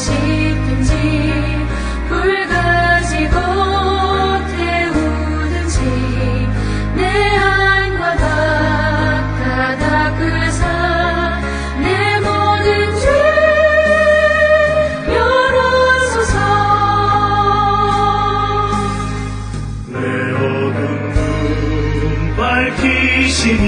날씨든지 불 가지고 태우든지 내 안과 바다 닦으사 내 모든 죄 열어소서. 내 어두운 눈 밝히시니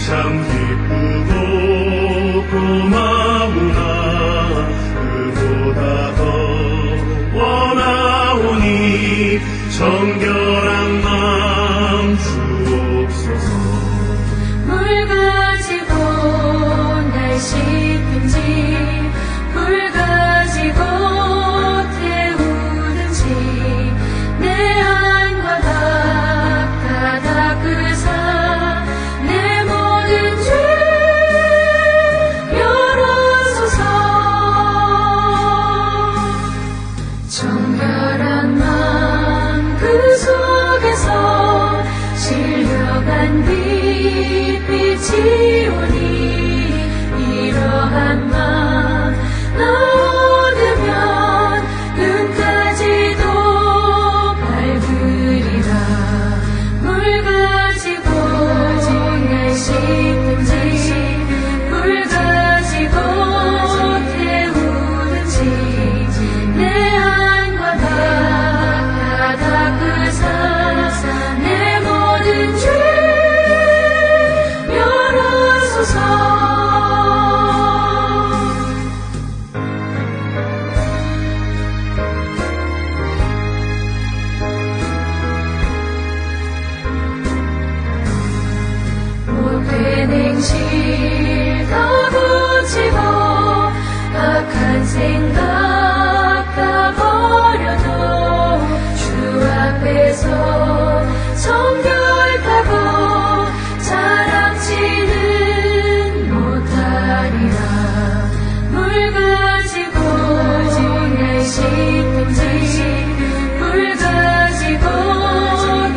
참 기쁘고 고마우나 그보다 더 원하오니 정결한 마음 주옵소서. 물 가지고 날씨든지 불 가지고 태우든지 내 안과 바다 닦으사 내 모든 죄 열어소서. 정결한 마음 그 속에서 신령한 빛이 오니 이러한 마음 나 얻으면 눈까지도 밝으리라. 물 가지고 날씨든지 불 가지고 태우든지 내 안과 바다 닦으사 내 모든 죄 열어소서. 못된 행실 다 고치고 악한 생각 다 버려도 주 앞에서 정결하고 자랑치는 못하리라. 물 가지고 날씨든지 불 가지고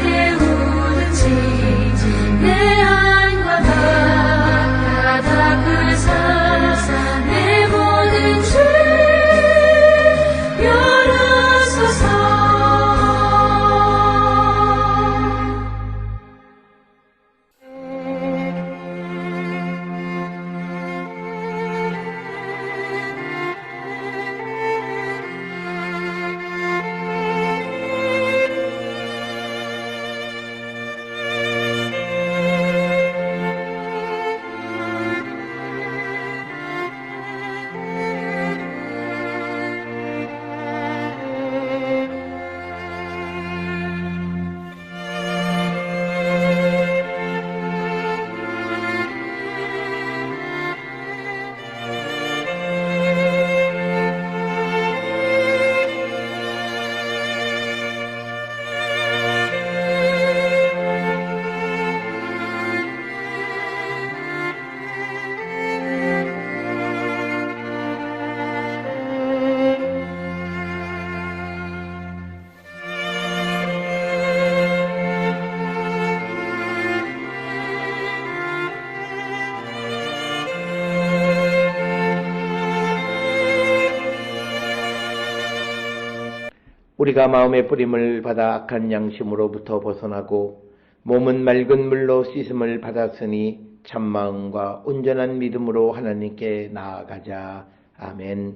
태우든지 내 안과 바다 닦으사 내 모든 죄 열어소서. 우리가 마음의 뿌림을 받아 악한 양심으로부터 벗어나고 몸은 맑은 물로 씻음을 받았으니 참마음과 온전한 믿음으로 하나님께 나아가자. 아멘.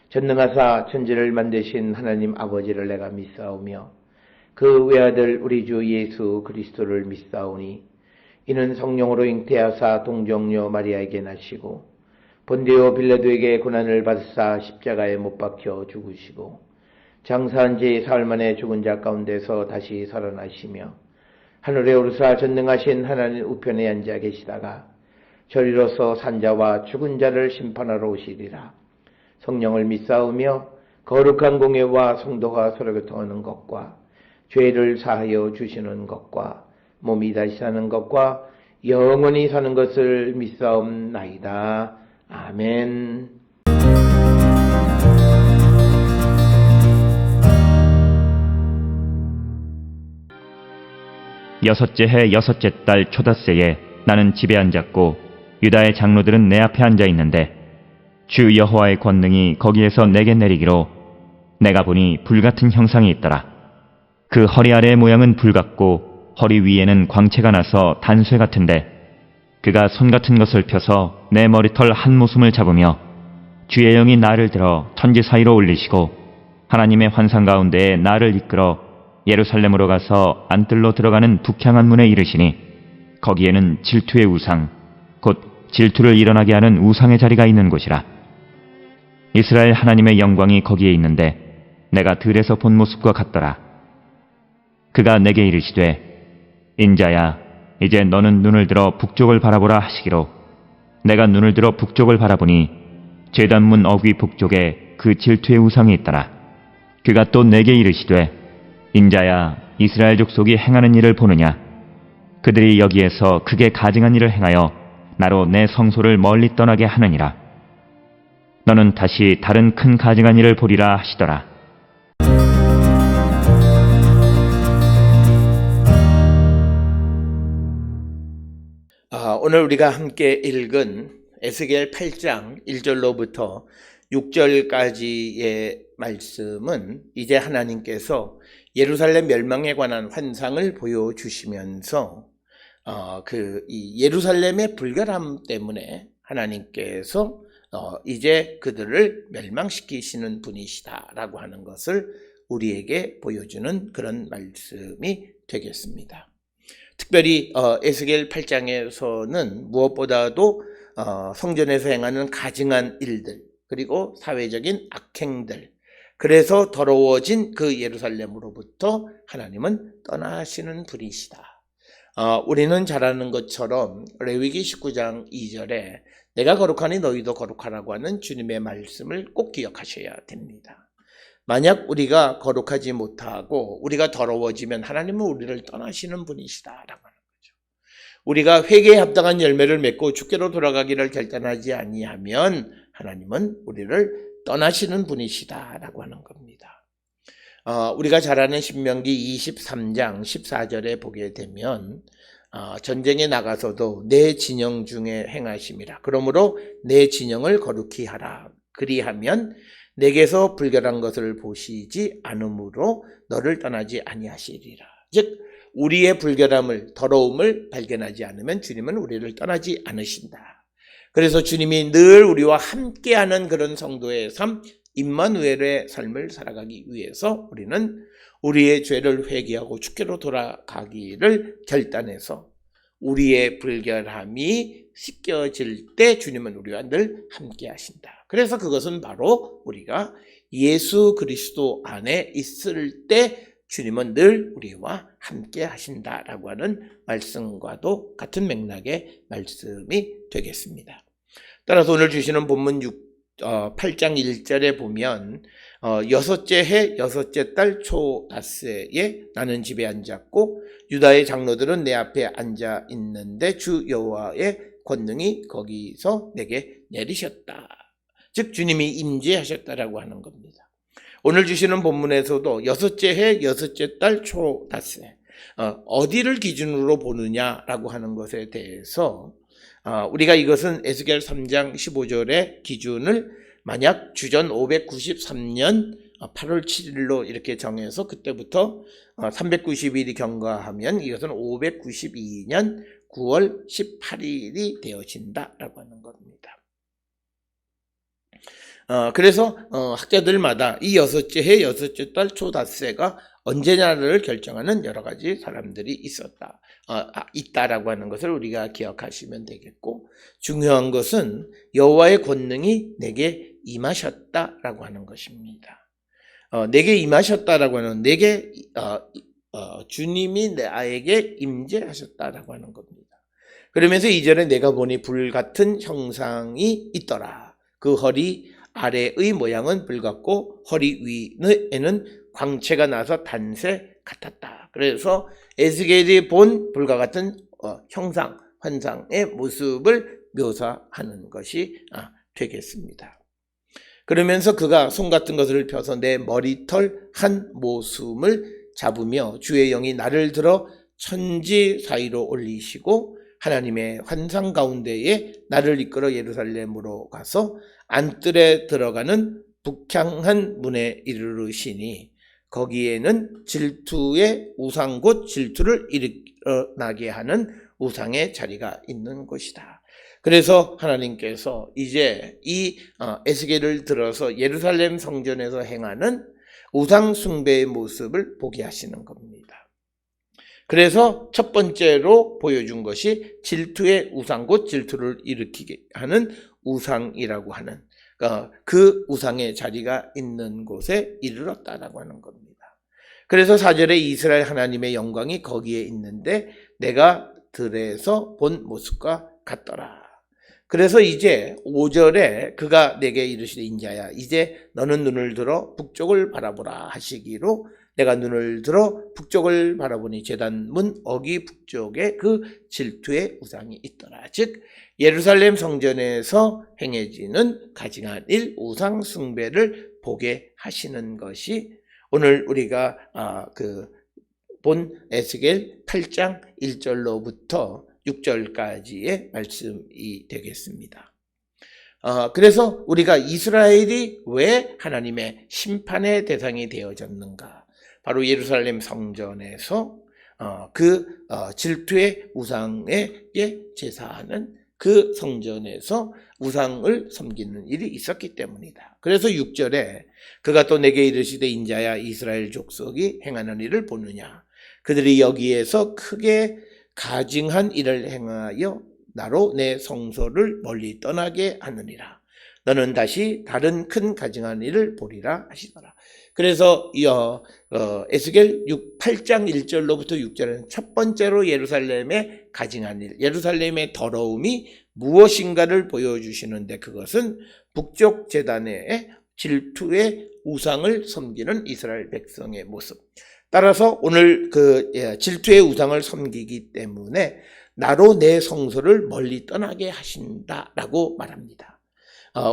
전능하사 천지를 만드신 하나님 아버지를 내가 믿사오며 그 외아들 우리 주 예수 그리스도를 믿사오니 이는 성령으로 잉태하사 동정녀 마리아에게 나시고 본디오 빌라도에게 고난을 받으사 십자가에 못 박혀 죽으시고 장사한 지 사흘 만에 죽은 자 가운데서 다시 살아나시며 하늘에 오르사 전능하신 하나님 우편에 앉아 계시다가 저리로서 산자와 죽은 자를 심판하러 오시리라. 성령을 믿사오며 거룩한 공예와 성도가 서로 교통하는 것과 죄를 사하여 주시는 것과 몸이 다시 사는 것과 영원히 사는 것을 믿사옵나이다. 아멘. 여섯째 해 여섯째 달 초닷새에 나는 집에 앉았고 유다의 장로들은 내 앞에 앉아 있는데 주 여호와의 권능이 거기에서 내게 내리기로 내가 보니 불같은 형상이 있더라. 그 허리 아래의 모양은 불같고 허리 위에는 광채가 나서 단쇠 같은데 그가 손 같은 것을 펴서 내 머리털 한 모숨을 잡으며 주의 영이 나를 들어 천지 사이로 올리시고 하나님의 환상 가운데에 나를 이끌어 예루살렘으로 가서 안뜰로 들어가는 북향한 문에 이르시니 거기에는 질투의 우상 곧 질투를 일어나게 하는 우상의 자리가 있는 곳이라. 이스라엘 하나님의 영광이 거기에 있는데 내가 들에서 본 모습과 같더라. 그가 내게 이르시되 인자야 이제 너는 눈을 들어 북쪽을 바라보라 하시기로 내가 눈을 들어 북쪽을 바라보니 제단문 어귀 북쪽에 그 질투의 우상이 있더라. 그가 또 내게 이르시되 인자야 이스라엘 족속이 행하는 일을 보느냐. 그들이 여기에서 크게 가증한 일을 행하여 나로 내 성소를 멀리 떠나게 하느니라. 너는 다시 다른 큰 가증한 일을 보리라 하시더라. 오늘 우리가 함께 읽은 에스겔 8장 1절로부터 6절까지의 말씀은 이제 하나님께서 예루살렘 멸망에 관한 환상을 보여주시면서 이 예루살렘의 불결함 때문에 하나님께서 이제 그들을 멸망시키시는 분이시다라고 하는 것을 우리에게 보여주는 그런 말씀이 되겠습니다. 특별히 에스겔 8장에서는 무엇보다도 성전에서 행하는 가증한 일들 그리고 사회적인 악행들, 그래서 더러워진 그 예루살렘으로부터 하나님은 떠나시는 분이시다. 우리는 잘 아는 것처럼 레위기 19장 2절에 내가 거룩하니 너희도 거룩하라고 하는 주님의 말씀을 꼭 기억하셔야 됩니다. 만약 우리가 거룩하지 못하고 우리가 더러워지면 하나님은 우리를 떠나시는 분이시다라고 하는 거죠. 우리가 회개에 합당한 열매를 맺고 주께로 돌아가기를 결단하지 아니하면 하나님은 우리를 떠나시는 분이시다라고 하는 겁니다. 우리가 잘 아는 신명기 23장 14절에 보게 되면 전쟁에 나가서도 내 진영 중에 행하심이라. 그러므로 내 진영을 거룩히 하라. 그리하면 내게서 불결한 것을 보시지 않으므로 너를 떠나지 아니하시리라. 즉 우리의 불결함을, 더러움을 발견하지 않으면 주님은 우리를 떠나지 않으신다. 그래서 주님이 늘 우리와 함께하는 그런 성도의 삶, 임마누엘의 삶을 살아가기 위해서 우리는 우리의 죄를 회개하고 주께로 돌아가기를 결단해서 우리의 불결함이 씻겨질 때 주님은 우리와 늘 함께 하신다. 그래서 그것은 바로 우리가 예수 그리스도 안에 있을 때 주님은 늘 우리와 함께 하신다라고 하는 말씀과도 같은 맥락의 말씀이 되겠습니다. 따라서 오늘 주시는 본문 8장 1절에 보면 여섯째 해 여섯째 달 초닷새에 나는 집에 앉았고 유다의 장로들은 내 앞에 앉아 있는데 주 여호와의 권능이 거기서 내게 내리셨다. 즉 주님이 임재하셨다라고 하는 겁니다. 오늘 주시는 본문에서도 여섯째 해 여섯째 달 초닷새 어디를 기준으로 보느냐라고 하는 것에 대해서 우리가 이것은 에스겔 3장 15절의 기준을 만약 주전 593년 8월 7일로 이렇게 정해서 그때부터 390일이 경과하면 이것은 592년 9월 18일이 되어진다라고 하는 겁니다. 그래서 학자들마다 이 여섯째 해 여섯째 달 초닷새가 언제냐를 결정하는 여러 가지 사람들이 있다라고 하는 것을 우리가 기억하시면 되겠고, 중요한 것은 여호와의 권능이 내게 임하셨다라고 하는 것입니다. 내게 임하셨다라고 하는 내게 주님이 나에게 임재하셨다라고 하는 겁니다. 그러면서 이전에 내가 보니 불 같은 형상이 있더라. 그 허리 아래의 모양은 불같고 허리 위에는 광채가 나서 단새 같았다. 그래서 에스겔이 본 불과 같은 형상, 환상의 모습을 묘사하는 것이 되겠습니다. 그러면서 그가 손 같은 것을 펴서 내 머리털 한 모숨을 잡으며 주의 영이 나를 들어 천지 사이로 올리시고 하나님의 환상 가운데에 나를 이끌어 예루살렘으로 가서 안뜰에 들어가는 북향한 문에 이르르시니 거기에는 질투의 우상 곧 질투를 일어나게 하는 우상의 자리가 있는 곳이다. 그래서 하나님께서 이제 이 에스겔을 들어서 예루살렘 성전에서 행하는 우상 숭배의 모습을 보게 하시는 겁니다. 그래서 첫 번째로 보여준 것이 질투의 우상 곧 질투를 일으키게 하는 우상이라고 하는 그 우상의 자리가 있는 곳에 이르렀다라고 하는 겁니다. 그래서 4절에 이스라엘 하나님의 영광이 거기에 있는데 내가 들에서 본 모습과 같더라. 그래서 이제 5절에 그가 내게 이르시되 인자야 이제 너는 눈을 들어 북쪽을 바라보라 하시기로 내가 눈을 들어 북쪽을 바라보니 제단 문 어기 북쪽에 그 질투의 우상이 있더라. 즉 예루살렘 성전에서 행해지는 가증한 일 우상 숭배를 보게 하시는 것이 오늘 우리가 본 에스겔 8장 1절로부터 6절까지의 말씀이 되겠습니다. 그래서 우리가 이스라엘이 왜 하나님의 심판의 대상이 되어졌는가? 바로 예루살렘 성전에서 질투의 우상에게 제사하는 그 성전에서 우상을 섬기는 일이 있었기 때문이다. 그래서 6절에 그가 또 내게 이르시되 인자야 이스라엘 족속이 행하는 일을 보느냐? 그들이 여기에서 크게 가증한 일을 행하여 나로 내 성소를 멀리 떠나게 하느니라. 너는 다시 다른 큰 가증한 일을 보리라 하시더라. 그래서 에스겔 8장 1절로부터 6절에는 첫 번째로 예루살렘의 가증한 일, 예루살렘의 더러움이 무엇인가를 보여주시는데 그것은 북쪽 제단의 질투의 우상을 섬기는 이스라엘 백성의 모습. 따라서 오늘 질투의 우상을 섬기기 때문에 나로 내 성소를 멀리 떠나게 하신다라고 말합니다.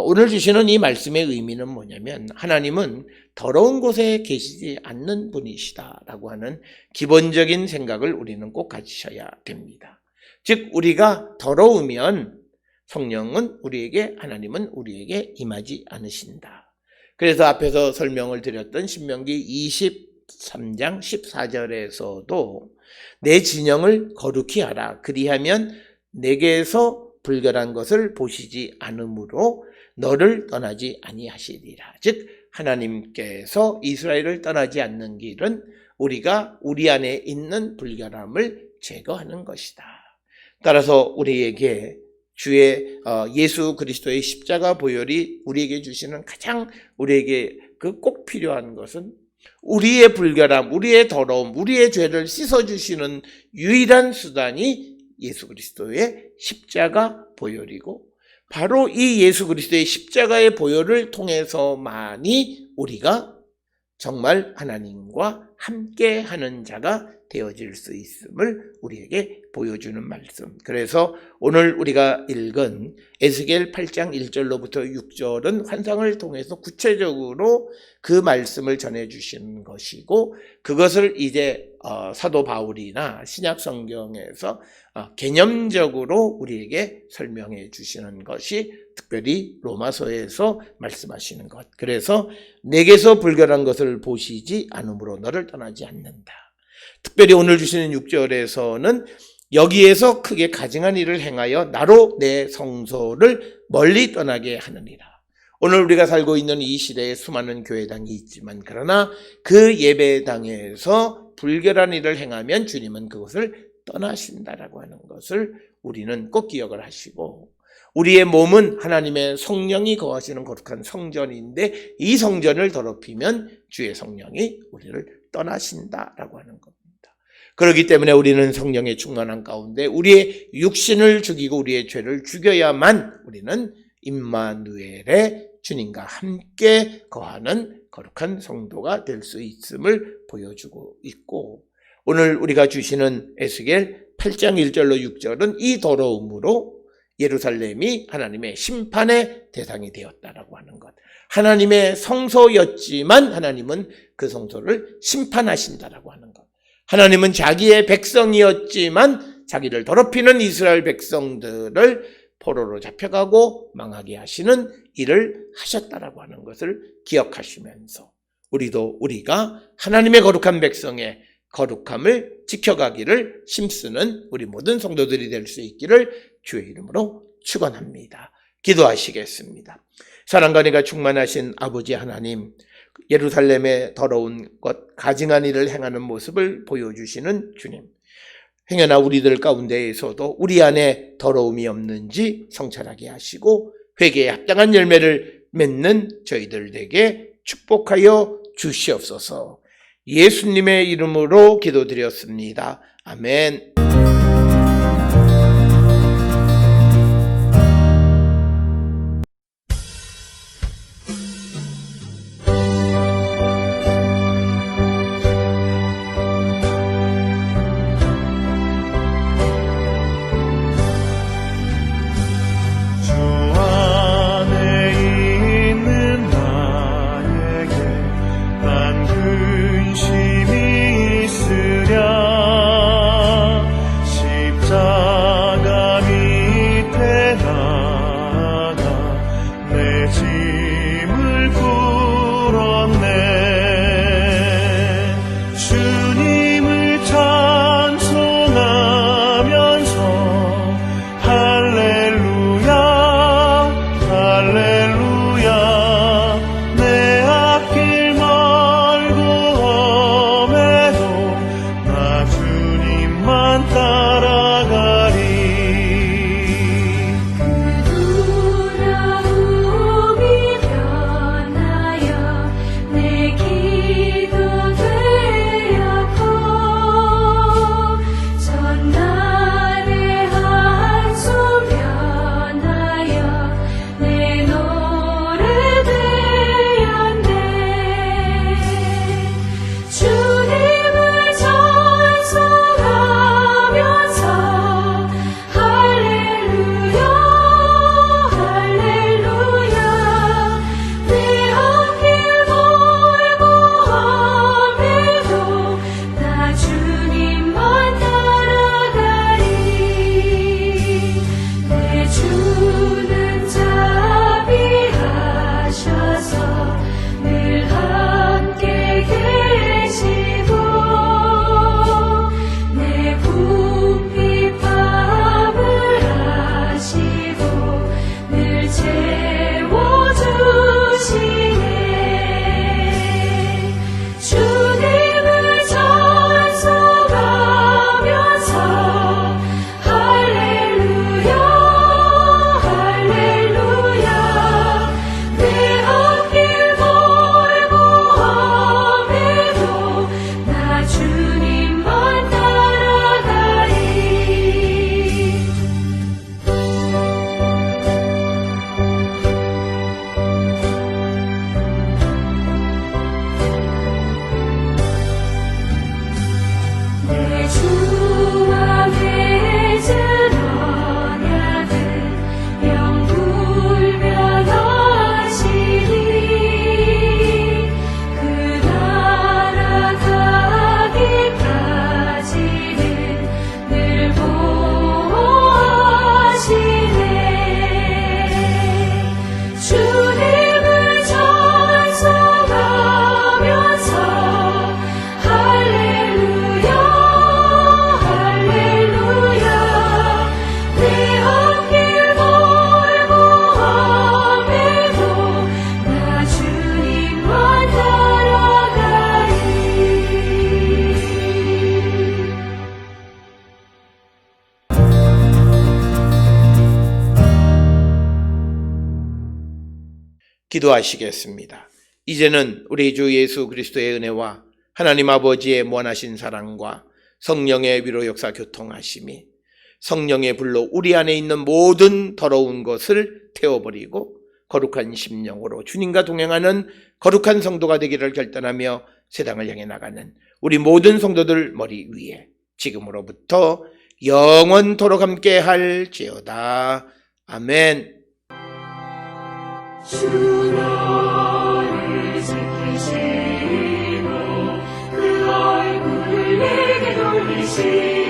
오늘 주시는 이 말씀의 의미는 뭐냐면 하나님은 더러운 곳에 계시지 않는 분이시다라고 하는 기본적인 생각을 우리는 꼭 가지셔야 됩니다. 즉 우리가 더러우면 하나님은 우리에게 임하지 않으신다. 그래서 앞에서 설명을 드렸던 신명기 23장 14절에서도 내 진영을 거룩히 하라. 그리하면 내게서 불결한 것을 보시지 않으므로 너를 떠나지 아니하시리라. 즉 하나님께서 이스라엘을 떠나지 않는 길은 우리가 우리 안에 있는 불결함을 제거하는 것이다. 따라서 우리에게 주의 예수 그리스도의 십자가 보혈이 우리에게 주시는 가장 우리에게 꼭 필요한 것은 우리의 불결함, 우리의 더러움, 우리의 죄를 씻어주시는 유일한 수단이 예수 그리스도의 십자가 보혈이고 바로 이 예수 그리스도의 십자가의 보혈을 통해서만이 우리가 정말 하나님과 함께하는 자가 되어질 수 있음을 우리에게 보여주는 말씀. 그래서 오늘 우리가 읽은 에스겔 8장 1절로부터 6절은 환상을 통해서 구체적으로 그 말씀을 전해주시는 것이고 그것을 이제 사도 바울이나 신약 성경에서 개념적으로 우리에게 설명해 주시는 것이 특별히 로마서에서 말씀하시는 것. 그래서 내게서 불결한 것을 보시지 않으므로 너를 떠나지 않는다. 특별히 오늘 주시는 6절에서는 여기에서 크게 가증한 일을 행하여 나로 내 성소를 멀리 떠나게 하느니라. 오늘 우리가 살고 있는 이 시대에 수많은 교회당이 있지만 그러나 그 예배당에서 불결한 일을 행하면 주님은 그것을 떠나신다라고 하는 것을 우리는 꼭 기억을 하시고 우리의 몸은 하나님의 성령이 거하시는 거룩한 성전인데 이 성전을 더럽히면 주의 성령이 우리를 떠나신다라고 하는 겁니다. 그렇기 때문에 우리는 성령의 충만한 가운데 우리의 육신을 죽이고 우리의 죄를 죽여야만 우리는 임마누엘의 주님과 함께 거하는 거룩한 성도가 될 수 있음을 보여주고 있고 오늘 우리가 주시는 에스겔 8장 1절로 6절은 이 더러움으로 예루살렘이 하나님의 심판의 대상이 되었다라고 하는 것. 하나님의 성소였지만 하나님은 그 성소를 심판하신다라고 하는 것. 하나님은 자기의 백성이었지만 자기를 더럽히는 이스라엘 백성들을 포로로 잡혀가고 망하게 하시는 일을 하셨다라고 하는 것을 기억하시면서 우리가 하나님의 거룩한 백성의 거룩함을 지켜가기를 힘쓰는 우리 모든 성도들이 될 수 있기를 주의 이름으로 축원합니다. 기도하시겠습니다. 사랑과 은혜가 충만하신 아버지 하나님, 예루살렘의 더러운 것, 가증한 일을 행하는 모습을 보여주시는 주님, 행여나 우리들 가운데에서도 우리 안에 더러움이 없는지 성찰하게 하시고 회개에 합당한 열매를 맺는 저희들 에게 축복하여 주시옵소서. 예수님의 이름으로 기도드렸습니다. 아멘. 주 안에 있는 나에게 난 근심이 있으랴. 십자가 밑에 나가 내 짐을 풀었네. 주님을 찬송하면서 할렐루야 할렐루야. 내 앞길 멀고 험해도 나 주님만 따라가리. 두려움이 변하여 내 기도 되었고 전날의 한숨 변하여 내 노래 되었네. 주님을 찬송하면서 할렐루야 할렐루야. 내 앞길 멀고 험해도 나 주님만 따라가리. 내 주는 자비하셔서 늘 함께 계시고 내 궁핍함을 아시고 늘 채워주시네. 주님을 찬송하면서 할렐루야 할렐루야. 내 앞길 멀고 험해도 나 주님만 따라가리. 내 주와 맺은 언약은 영불변하시니 그 나라 가기까지는 늘 보호하시네. 주님을 찬송하면서 할렐루야 할렐루야. 내 앞길 멀고 험해도 나 주님만 따라가리. 기도하시겠습니다. 이제는 우리 주 예수 그리스도의 은혜와 하나님 아버지의 무한하신 사랑과 성령의 위로 역사 교통하심이 성령의 불로 우리 안에 있는 모든 더러운 것을 태워버리고 거룩한 심령으로 주님과 동행하는 거룩한 성도가 되기를 결단하며 세상을 향해 나가는 우리 모든 성도들 머리 위에 지금으로부터 영원토록 함께 할지어다. 아멘. 주 너를 지키시고 그 얼굴을 내게 돌리시고